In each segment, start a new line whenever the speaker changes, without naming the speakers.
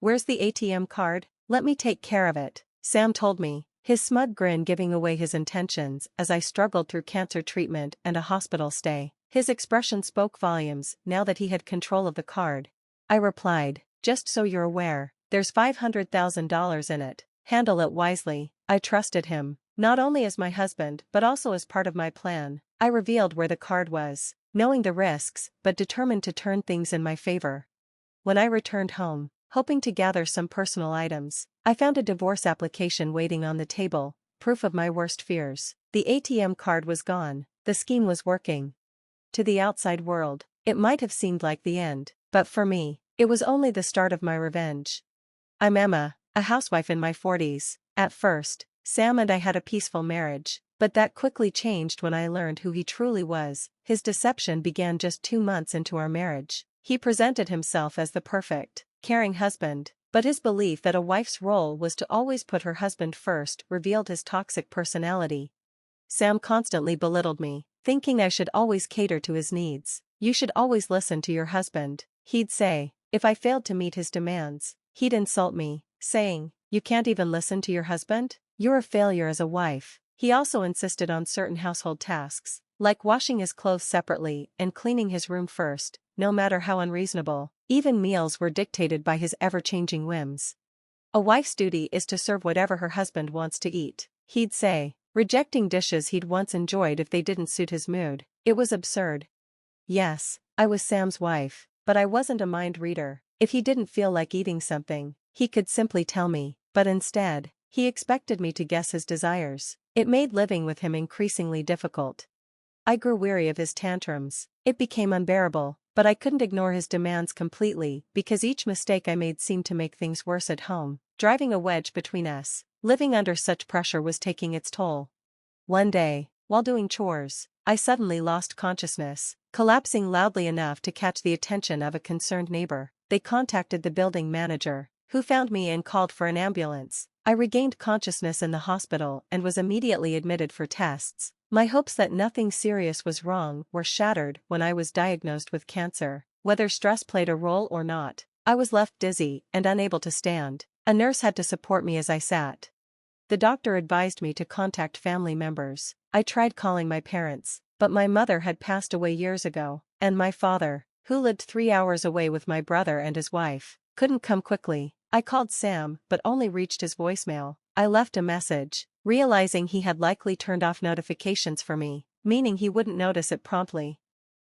Where's the ATM card? Let me take care of it, Sam told me, his smug grin giving away his intentions as I struggled through cancer treatment and a hospital stay. His expression spoke volumes now that he had control of the card. I replied, just so you're aware, there's $500,000 in it. Handle it wisely. I trusted him, not only as my husband but also as part of my plan. I revealed where the card was, knowing the risks but determined to turn things in my favor. When I returned home, hoping to gather some personal items, I found a divorce application waiting on the table, proof of my worst fears. The ATM card was gone, the scheme was working. To the outside world, it might have seemed like the end, but for me, it was only the start of my revenge. I'm Emma, a housewife in my 40s. At first, Sam and I had a peaceful marriage, but that quickly changed when I learned who he truly was. His deception began just 2 months into our marriage. He presented himself as the perfect, caring husband, but his belief that a wife's role was to always put her husband first revealed his toxic personality. Sam constantly belittled me, thinking I should always cater to his needs. You should always listen to your husband, he'd say. If I failed to meet his demands, he'd insult me, saying, you can't even listen to your husband? You're a failure as a wife. He also insisted on certain household tasks, like washing his clothes separately and cleaning his room first, no matter how unreasonable. Even meals were dictated by his ever-changing whims. A wife's duty is to serve whatever her husband wants to eat, he'd say, rejecting dishes he'd once enjoyed if they didn't suit his mood. It was absurd. Yes, I was Sam's wife, but I wasn't a mind reader. If he didn't feel like eating something, he could simply tell me, but instead, he expected me to guess his desires. It made living with him increasingly difficult. I grew weary of his tantrums. It became unbearable, but I couldn't ignore his demands completely because each mistake I made seemed to make things worse at home, driving a wedge between us. Living under such pressure was taking its toll. One day, while doing chores, I suddenly lost consciousness, collapsing loudly enough to catch the attention of a concerned neighbor. They contacted the building manager, who found me and called for an ambulance. I regained consciousness in the hospital and was immediately admitted for tests. My hopes that nothing serious was wrong were shattered when I was diagnosed with cancer. Whether stress played a role or not, I was left dizzy and unable to stand. A nurse had to support me as I sat. The doctor advised me to contact family members. I tried calling my parents, but my mother had passed away years ago, and my father, who lived 3 hours away with my brother and his wife, couldn't come quickly. I called Sam but only reached his voicemail. I left a message, realizing he had likely turned off notifications for me, meaning he wouldn't notice it promptly.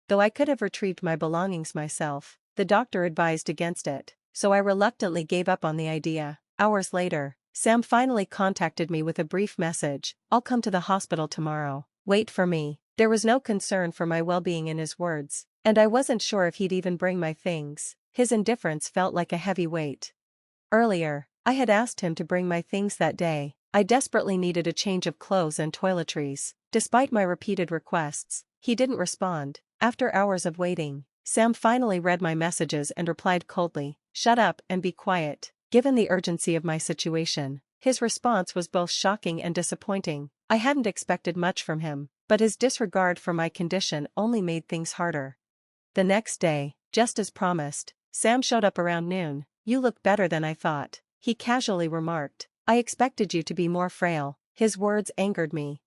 Though I could have retrieved my belongings myself, the doctor advised against it, so I reluctantly gave up on the idea. Hours later, Sam finally contacted me with a brief message, I'll come to the hospital tomorrow. Wait for me. There was no concern for my well-being in his words, and I wasn't sure if he'd even bring my things. His indifference felt like a heavy weight. Earlier, I had asked him to bring my things that day. I desperately needed a change of clothes and toiletries. Despite my repeated requests, he didn't respond. After hours of waiting, Sam finally read my messages and replied coldly, shut up and be quiet. Given the urgency of my situation, his response was both shocking and disappointing. I hadn't expected much from him, but his disregard for my condition only made things harder. The next day, just as promised, Sam showed up around noon. You look better than I thought, he casually remarked. I expected you to be more frail. His words angered me.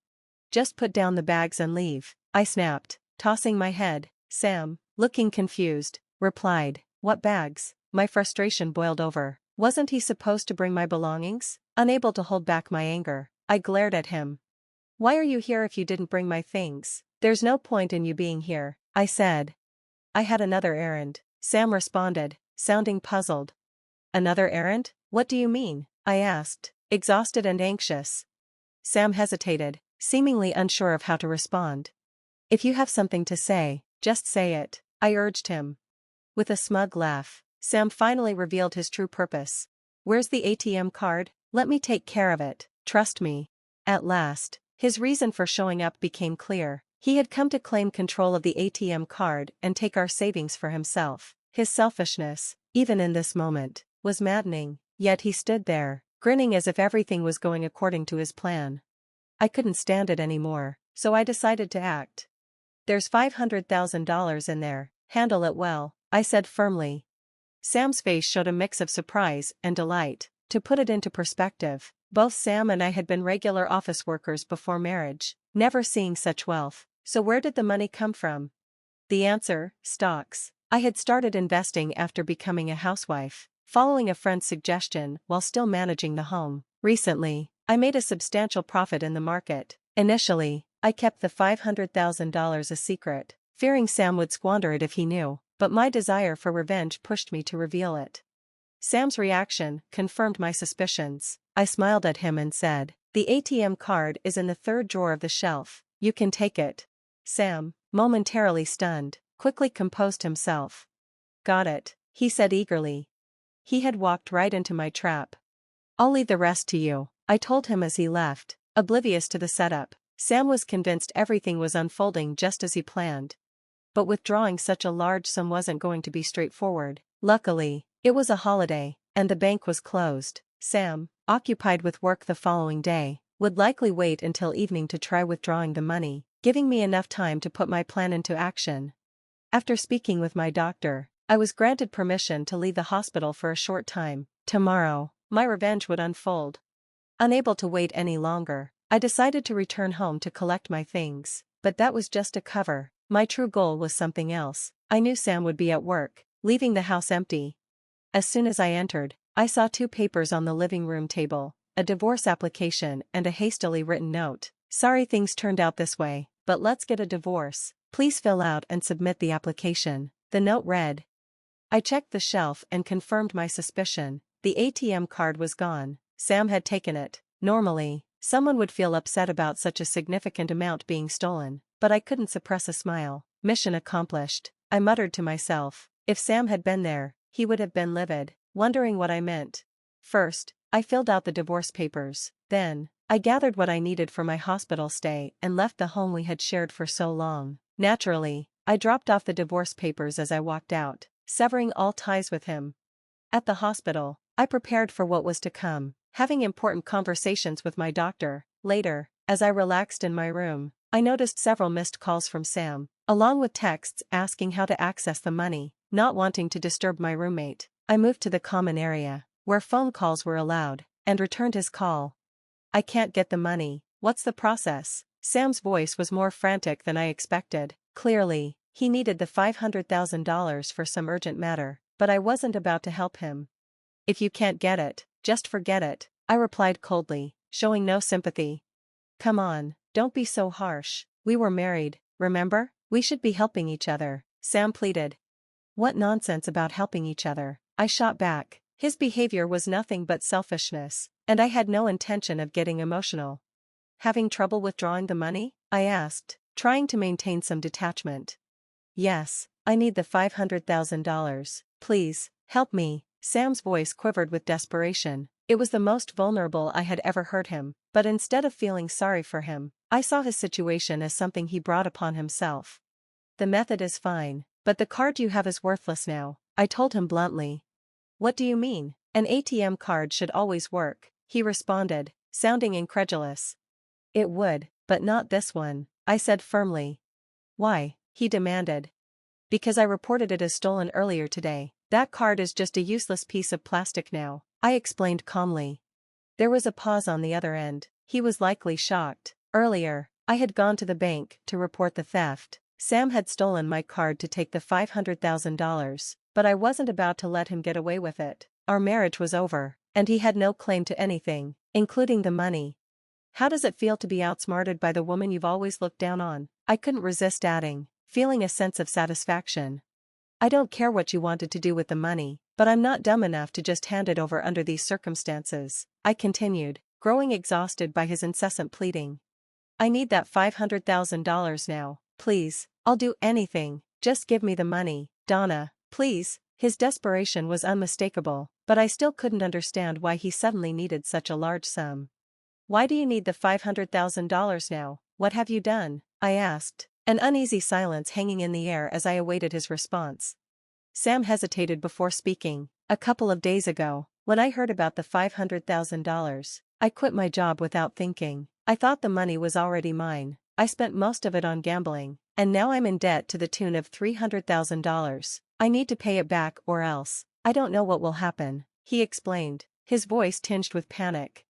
Just put down the bags and leave, I snapped, tossing my head. Sam, looking confused, replied, what bags? My frustration boiled over. Wasn't he supposed to bring my belongings? Unable to hold back my anger, I glared at him. Why are you here if you didn't bring my things? There's no point in you being here, I said. I had another errand, Sam responded, sounding puzzled. Another errand? What do you mean? I asked, exhausted and anxious. Sam hesitated, seemingly unsure of how to respond. If you have something to say, just say it, I urged him. With a smug laugh, Sam finally revealed his true purpose. Where's the ATM card? Let me take care of it, trust me. At last, his reason for showing up became clear. He had come to claim control of the ATM card and take our savings for himself. His selfishness, even in this moment, was maddening, yet he stood there, grinning as if everything was going according to his plan. I couldn't stand it anymore, so I decided to act. There's $500,000 in there, handle it well, I said firmly. Sam's face showed a mix of surprise and delight. To put it into perspective, both Sam and I had been regular office workers before marriage, never seeing such wealth. So where did the money come from? The answer: stocks. I had started investing after becoming a housewife, following a friend's suggestion while still managing the home. Recently, I made a substantial profit in the market. Initially, I kept the $500,000 a secret, fearing Sam would squander it if he knew, but my desire for revenge pushed me to reveal it. Sam's reaction confirmed my suspicions. I smiled at him and said, "The ATM card is in the third drawer of the shelf. You can take it." Sam, momentarily stunned, quickly composed himself. "Got it," he said eagerly. He had walked right into my trap. "I'll leave the rest to you," I told him as he left, oblivious to the setup. Sam was convinced everything was unfolding just as he planned. But withdrawing such a large sum wasn't going to be straightforward. Luckily, it was a holiday, and the bank was closed. Sam, occupied with work the following day, would likely wait until evening to try withdrawing the money, giving me enough time to put my plan into action. After speaking with my doctor, I was granted permission to leave the hospital for a short time. Tomorrow, my revenge would unfold. Unable to wait any longer, I decided to return home to collect my things, but that was just a cover. My true goal was something else. I knew Sam would be at work, leaving the house empty. As soon as I entered, I saw two papers on the living room table, a divorce application and a hastily written note. "Sorry things turned out this way, but let's get a divorce. Please fill out and submit the application." The note read. I checked the shelf and confirmed my suspicion. The ATM card was gone. Sam had taken it. Normally, someone would feel upset about such a significant amount being stolen, but I couldn't suppress a smile. Mission accomplished, I muttered to myself. If Sam had been there, he would have been livid, wondering what I meant. First, I filled out the divorce papers. Then, I gathered what I needed for my hospital stay and left the home we had shared for so long. Naturally, I dropped off the divorce papers as I walked out, severing all ties with him. At the hospital, I prepared for what was to come, having important conversations with my doctor. Later, as I relaxed in my room, I noticed several missed calls from Sam, along with texts asking how to access the money. Not wanting to disturb my roommate, I moved to the common area, where phone calls were allowed, and returned his call. "I can't get the money. What's the process?" Sam's voice was more frantic than I expected. Clearly, he needed the $500,000 for some urgent matter, but I wasn't about to help him. "If you can't get it, just forget it," I replied coldly, showing no sympathy. "Come on, don't be so harsh. We were married, remember? We should be helping each other," Sam pleaded. "What nonsense about helping each other?" I shot back. His behavior was nothing but selfishness, and I had no intention of getting emotional. "Having trouble withdrawing the money?" I asked, trying to maintain some detachment. "Yes, I need the $500,000. Please, help me." Sam's voice quivered with desperation. It was the most vulnerable I had ever heard him, but instead of feeling sorry for him, I saw his situation as something he brought upon himself. "The method is fine, but the card you have is worthless now," I told him bluntly. "What do you mean? An ATM card should always work," he responded, sounding incredulous. "It would, but not this one," I said firmly. "Why?" he demanded. "Because I reported it as stolen earlier today. That card is just a useless piece of plastic now," I explained calmly. There was a pause on the other end. He was likely shocked. Earlier, I had gone to the bank to report the theft. Sam had stolen my card to take the $500,000, but I wasn't about to let him get away with it. Our marriage was over, and he had no claim to anything, including the money. "How does it feel to be outsmarted by the woman you've always looked down on?" I couldn't resist adding, feeling a sense of satisfaction. "I don't care what you wanted to do with the money, but I'm not dumb enough to just hand it over under these circumstances," I continued, growing exhausted by his incessant pleading. "I need that $500,000 now, please. I'll do anything, just give me the money, Donna, please." His desperation was unmistakable, but I still couldn't understand why he suddenly needed such a large sum. "Why do you need the $500,000 now? What have you done?" I asked, an uneasy silence hanging in the air as I awaited his response. Sam hesitated before speaking. "A couple of days ago, when I heard about the $500,000, I quit my job without thinking. I thought the money was already mine. I spent most of it on gambling, and now I'm in debt to the tune of $300,000. I need to pay it back or else." I don't know what will happen, he explained, his voice tinged with panic.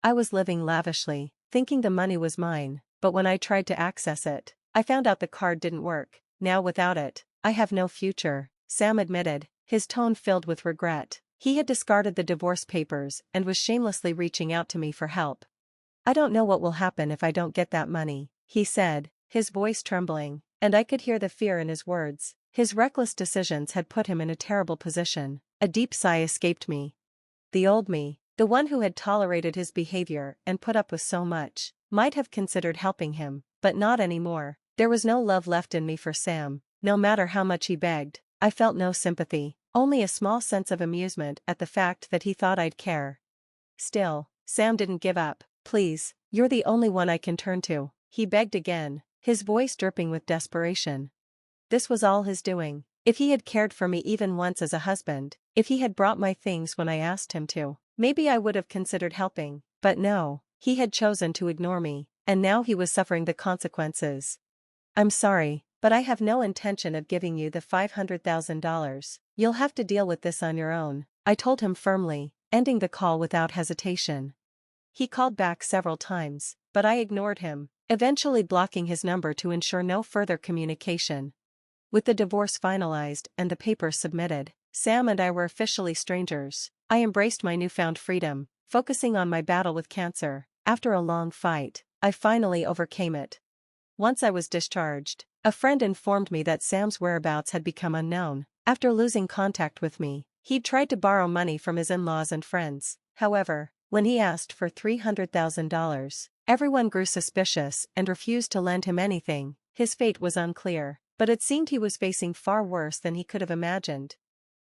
I was living lavishly, thinking the money was mine, but when I tried to access it, I found out the card didn't work. Now without it, I have no future, Sam admitted, his tone filled with regret. He had discarded the divorce papers and was shamelessly reaching out to me for help. I don't know what will happen if I don't get that money, he said, his voice trembling, and I could hear the fear in his words. His reckless decisions had put him in a terrible position. A deep sigh escaped me. The old me, the one who had tolerated his behavior and put up with so much, might have considered helping him, but not anymore. There was no love left in me for Sam, no matter how much he begged. I felt no sympathy, only a small sense of amusement at the fact that he thought I'd care. Still, Sam didn't give up. Please, you're the only one I can turn to, he begged again, his voice dripping with desperation. This was all his doing. If he had cared for me even once as a husband, if he had brought my things when I asked him to, maybe I would have considered helping, but no, he had chosen to ignore me, and now he was suffering the consequences. I'm sorry, but I have no intention of giving you the $500,000. You'll have to deal with this on your own, I told him firmly, ending the call without hesitation. He called back several times, but I ignored him, eventually blocking his number to ensure no further communication. With the divorce finalized and the papers submitted, Sam and I were officially strangers. I embraced my newfound freedom, focusing on my battle with cancer. After a long fight, I finally overcame it. Once I was discharged, a friend informed me that Sam's whereabouts had become unknown. After losing contact with me, he'd tried to borrow money from his in-laws and friends. However, when he asked for $300,000, everyone grew suspicious and refused to lend him anything. His fate was unclear, but it seemed he was facing far worse than he could have imagined.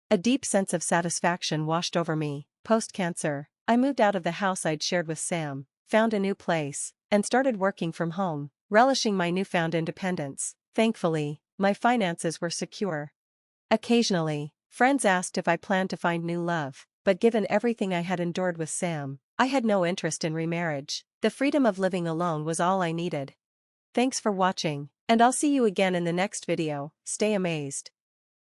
A deep sense of satisfaction washed over me. Post-cancer, I moved out of the house I'd shared with Sam, found a new place, and started working from home, relishing my newfound independence. Thankfully, my finances were secure. Occasionally, friends asked if I planned to find new love, but given everything I had endured with Sam, I had no interest in remarriage. The freedom of living alone was all I needed. Thanks for watching, and I'll see you again in the next video. Stay amazed.